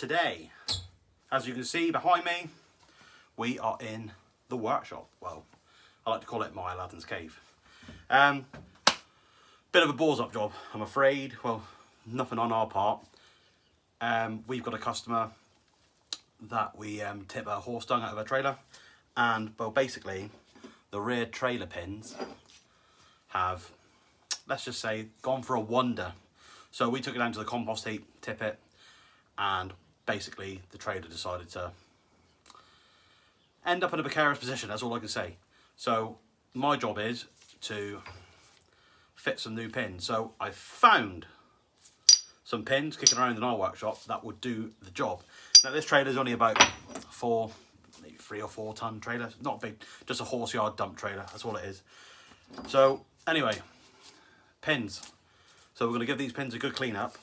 today. As you can see behind me, we are in the workshop. Well, I like to call it my Aladdin's cave. Bit of a balls up job, I'm afraid. Well, nothing on our part. We've got a customer that we tip a horse dung out of a trailer, and well, basically the rear trailer pins have, let's just say, gone for a wander. So we took it down to the compost heap, tip it, and basically the trailer decided to end up in a precarious position. That's all I can say. So my job is to fit some new pins. So I found some pins kicking around in our workshop that would do the job. Now this trailer is only about maybe 3 or 4 ton trailer. Not big, just a horse yard dump trailer. That's all it is. So anyway, pins. So we're going to give these pins a good clean up,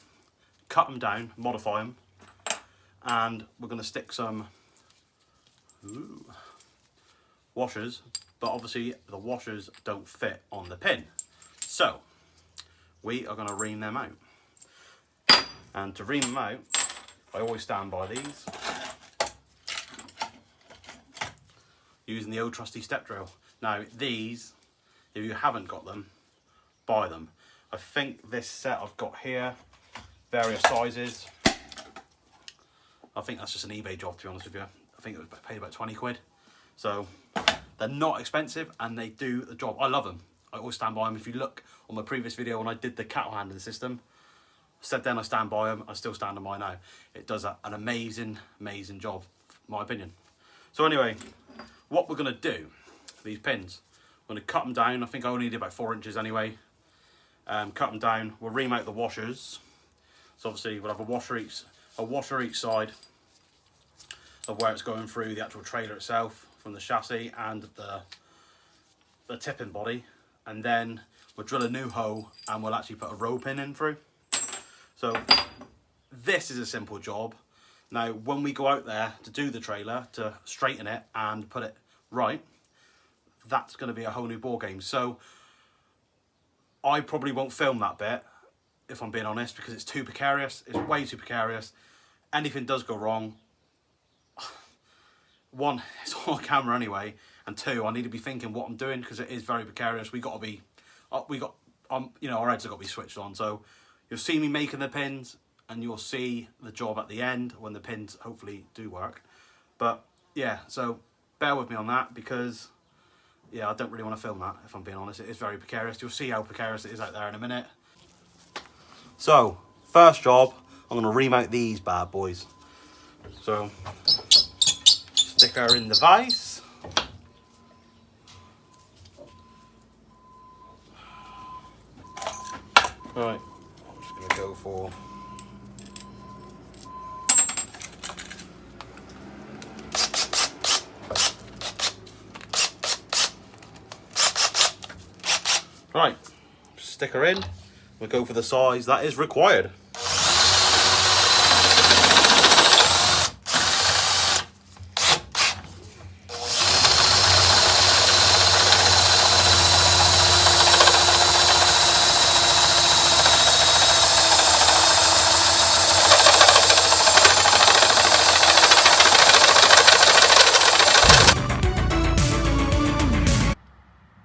cut them down, modify them, and we're going to stick some washers, but obviously the washers don't fit on the pin. So we are going to ream them out. And to ream them out, I always stand by these, using the old trusty step drill. Now these, if you haven't got them, buy them. I think this set I've got here, various sizes. I think that's just an eBay job, to be honest with you. I think it was paid about 20 quid. So they're not expensive and they do the job. I love them. I always stand by them. If you look on my previous video when I did the cattle handling system, I said then I stand by them. I still stand by now. It does an amazing, amazing job, in my opinion. So anyway, what we're going to do, these pins, I'm going to cut them down. I think I only need about 4 inches anyway. Cut them down. We'll ream out the washers. So obviously we'll have a washer each side of where it's going through the actual trailer itself, from the chassis and the tipping body, and then we'll drill a new hole and we'll actually put a row pin in through. So this is a simple job. Now when we go out there to do the trailer, to straighten it and put it right, that's going to be a whole new ball game. So I probably won't film that bit, if I'm being honest, because it's too precarious. It's way too precarious. Anything does go wrong, 1, it's on camera anyway, and 2, I need to be thinking what I'm doing, because it is very precarious. We got to be, you know, our heads have got to be switched on. So you'll see me making the pins, and you'll see the job at the end when the pins hopefully do work. But yeah, so bear with me on that, because yeah, I don't really want to film that, if I'm being honest. It is very precarious. You'll see how precarious it is out there in a minute. So first job, I'm going to ream out these bad boys. So stick her in the vise. Right, I'm just going to go for right, stick her in. We'll go for the size that is required.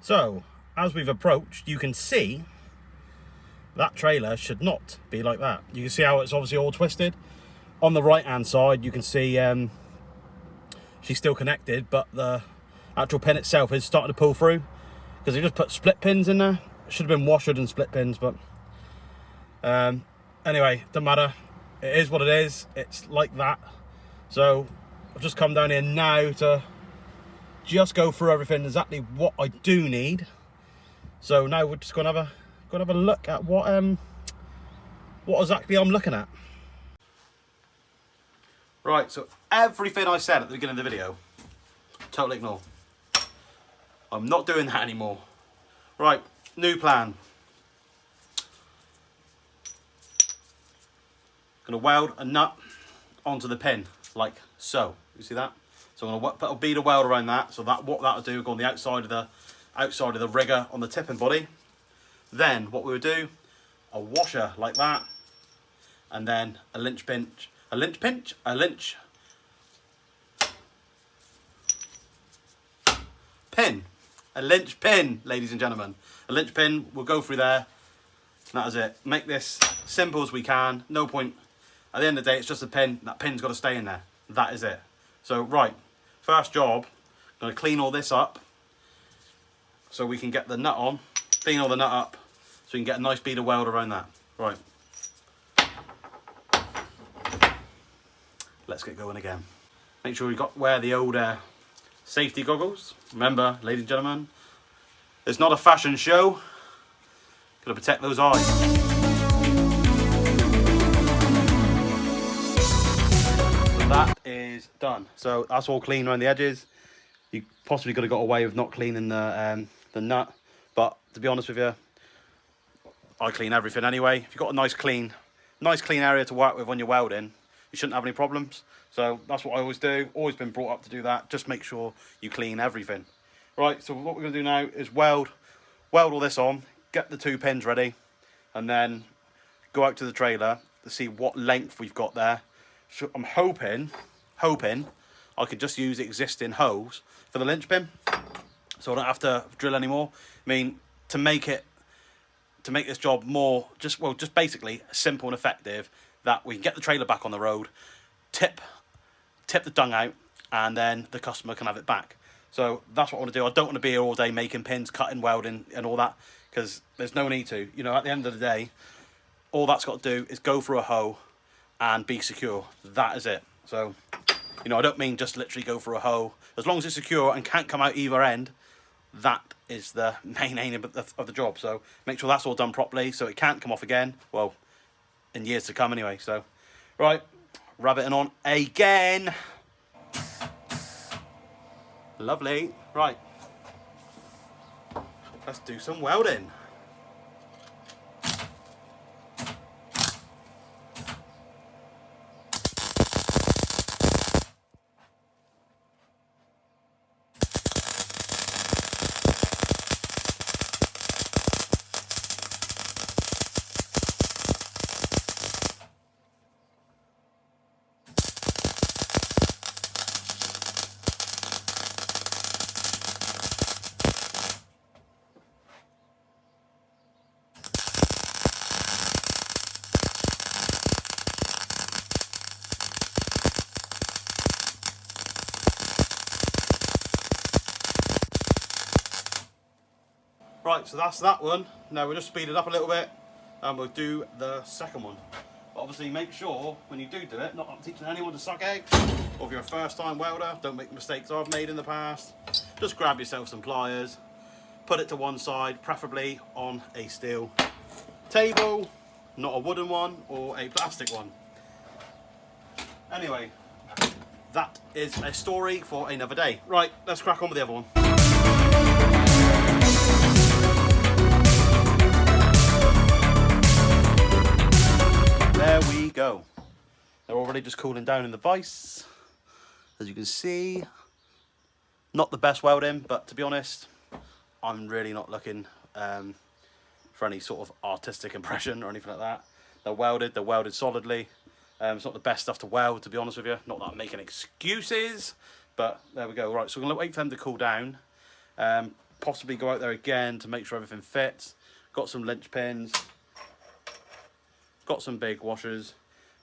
So, as we've approached, you can see that trailer should not be like that. You can see how it's obviously all twisted. On the right hand side, you can see she's still connected, but the actual pin itself is starting to pull through, because they just put split pins in there. Should have been washered and split pins, but anyway, doesn't matter. It is what it is. It's like that. So I've just come down here now to just go through everything, exactly what I do need. So now we're just gonna have a look at what exactly I'm looking at. Right, so everything I said at the beginning of the video, totally ignore. I'm not doing that anymore. Right, new plan. Gonna weld a nut onto the pin, like so. You see that? So I'm gonna put a bead of weld around that. So that what that'll do, go on the outside of the rigger on the tipping body. Then what we would do, a washer like that, and then a lynch a lynch pinch, a lynch pin, a lynch pin, ladies and gentlemen. A lynch pin will go through there. That is it. Make this simple as we can. No point. At the end of the day, it's just a pin. That pin's got to stay in there. That is it. So, right. First job, I'm going to clean all this up so we can get the nut on. Clean all the nut up so we can get a nice bead of weld around that. Right. Let's get going again. Make sure wear the old safety goggles. Remember, ladies and gentlemen, it's not a fashion show. Gotta protect those eyes. So that is done. So that's all clean around the edges. You possibly could have got away with not cleaning the nut, but to be honest with you, I clean everything anyway. If you've got a nice clean area to work with when you're welding, you shouldn't have any problems. So that's what I always do. Always been brought up to do that. Just make sure you clean everything. Right. So what we're gonna do now is weld all this on. Get the 2 pins ready, and then go out to the trailer to see what length we've got there. So I'm hoping I could just use existing holes for the lynch pin, so I don't have to drill anymore. I mean, to make this job more just basically simple and effective, that we can get the trailer back on the road, tip the dung out, and then the customer can have it back. So that's what I want to do. I don't want to be here all day making pins, cutting, welding, and all that, because there's no need to. You know, at the end of the day, all that's got to do is go through a hole and be secure. That is it. So, you know, I don't mean just literally go through a hole. As long as it's secure and can't come out either end, that is the main aim of the job. So make sure that's all done properly so it can't come off again. Well, in years to come anyway. So, right, rabbiting on again. Lovely. Right. Let's do some welding. Right, so that's that one. Now we'll just speed it up a little bit and we'll do the second one. But obviously make sure when you do it, not I'm teaching anyone to suck eggs, or if you're a first time welder, don't make the mistakes I've made in the past. Just grab yourself some pliers, put it to one side, preferably on a steel table, not a wooden one or a plastic one. Anyway, that is a story for another day. Right, let's crack on with the other one. There we go. They're already just cooling down in the vise. As you can see, not the best welding, but to be honest, I'm really not looking for any sort of artistic impression or anything like that. They're welded solidly. It's not the best stuff to weld, to be honest with you. Not that I'm making excuses, but there we go. Right, so we're going to wait for them to cool down. Possibly go out there again to make sure everything fits. Got some lynch pins. Got some big washers.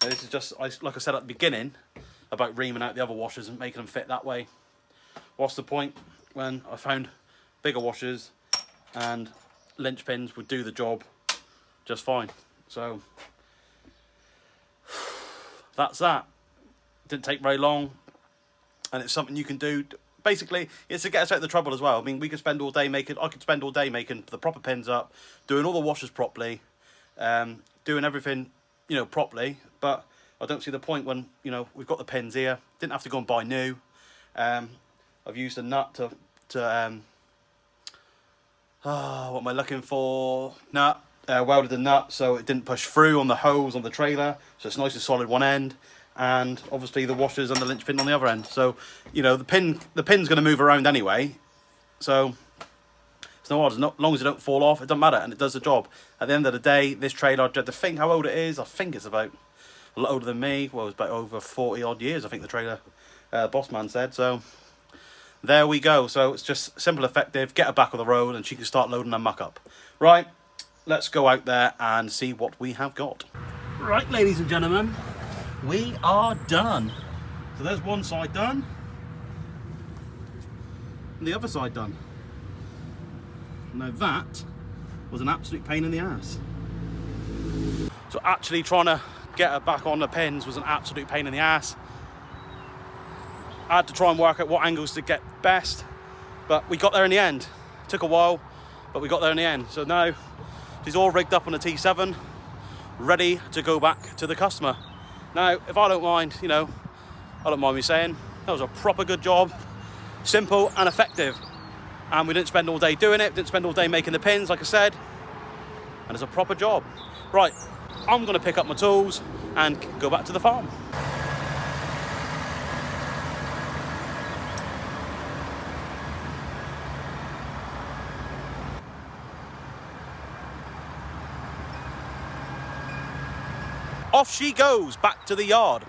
Now this is just, like I said at the beginning, about reaming out the other washers and making them fit that way. What's the point when I found bigger washers and lynch pins would do the job just fine. So that's that. Didn't take very long, and it's something you can do. Basically, it's to get us out of the trouble as well. I mean, I could spend all day making the proper pins up, doing all the washers properly, doing everything, you know, properly. But I don't see the point when, you know, we've got the pins here. Didn't have to go and buy new. I've used a nut to what am I looking for? Nut. Welded the nut so it didn't push through on the holes on the trailer, so it's nice and solid one end, and obviously the washers and the lynch pin on the other end. So, you know, the pin's going to move around anyway, so it's no odds. As long as it don't fall off, it doesn't matter, and it does the job. At the end of the day, this trailer, I dread to think how old it is. I think it's about a lot older than me. Well, it was about over 40 odd years, I think the trailer boss man said. So there we go. So it's just simple, effective, get her back on the road and she can start loading her muck up. Right, let's go out there and see what we have got. Right, ladies and gentlemen, we are done. So there's one side done and the other side done. Now that was an absolute pain in the ass. So actually trying to get her back on the pins was an absolute pain in the ass. I had to try and work out what angles to get best, but we got there in the end. Took a while, but we got there in the end. So now she's all rigged up on the T7, ready to go back to the customer. Now, if I don't mind, you know, I don't mind me saying, that was a proper good job, simple and effective. And we didn't spend all day doing it, didn't spend all day making the pins, like I said, and it's a proper job. Right, I'm gonna pick up my tools and go back to the farm. Off she goes back to the yard.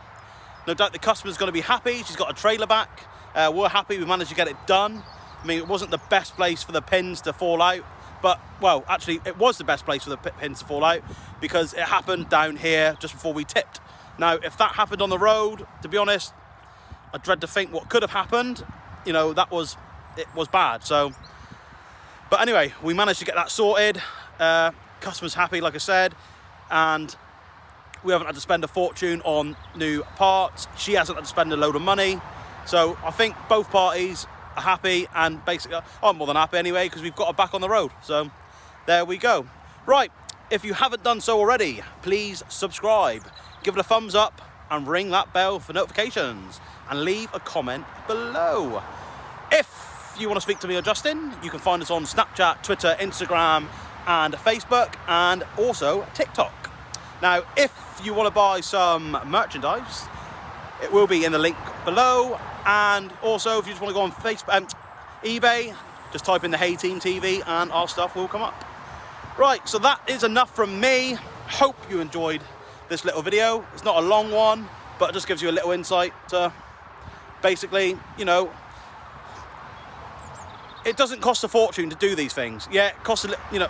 No doubt the customer's going to be happy. She's got a trailer back. We're happy we managed to get it done. I mean, it wasn't the best place for the pins to fall out, but, well, actually, it was the best place for the pins to fall out because it happened down here just before we tipped. Now, if that happened on the road, to be honest, I dread to think what could have happened. You know, it was bad. So, but anyway, we managed to get that sorted. Customer's happy, like I said, and we haven't had to spend a fortune on new parts. She hasn't had to spend a load of money. So I think both parties are happy, and basically I'm more than happy anyway because we've got her back on the road. So there we go. Right, if you haven't done so already, please subscribe, give it a thumbs up and ring that bell for notifications and leave a comment below. If you want to speak to me or Justin, you can find us on Snapchat, Twitter, Instagram and Facebook, and also TikTok. Now, if you want to buy some merchandise, it will be in the link below. And also, if you just want to go on Facebook, eBay, just type in the Thehayteamtv and our stuff will come up. Right, so that is enough from me. Hope you enjoyed this little video. It's not a long one, but it just gives you a little insight to basically, you know, it doesn't cost a fortune to do these things. Yeah, it costs a little, you know,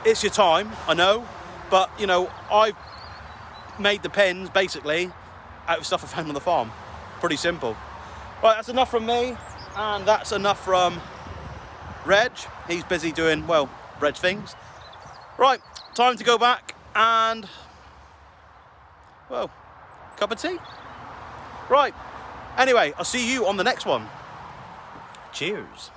it's your time, I know. But, you know, I've made the pins, basically, out of stuff I found on the farm. Pretty simple. Right, that's enough from me, and that's enough from Reg. He's busy doing, well, Reg things. Right, time to go back and, well, cup of tea. Right, anyway, I'll see you on the next one. Cheers.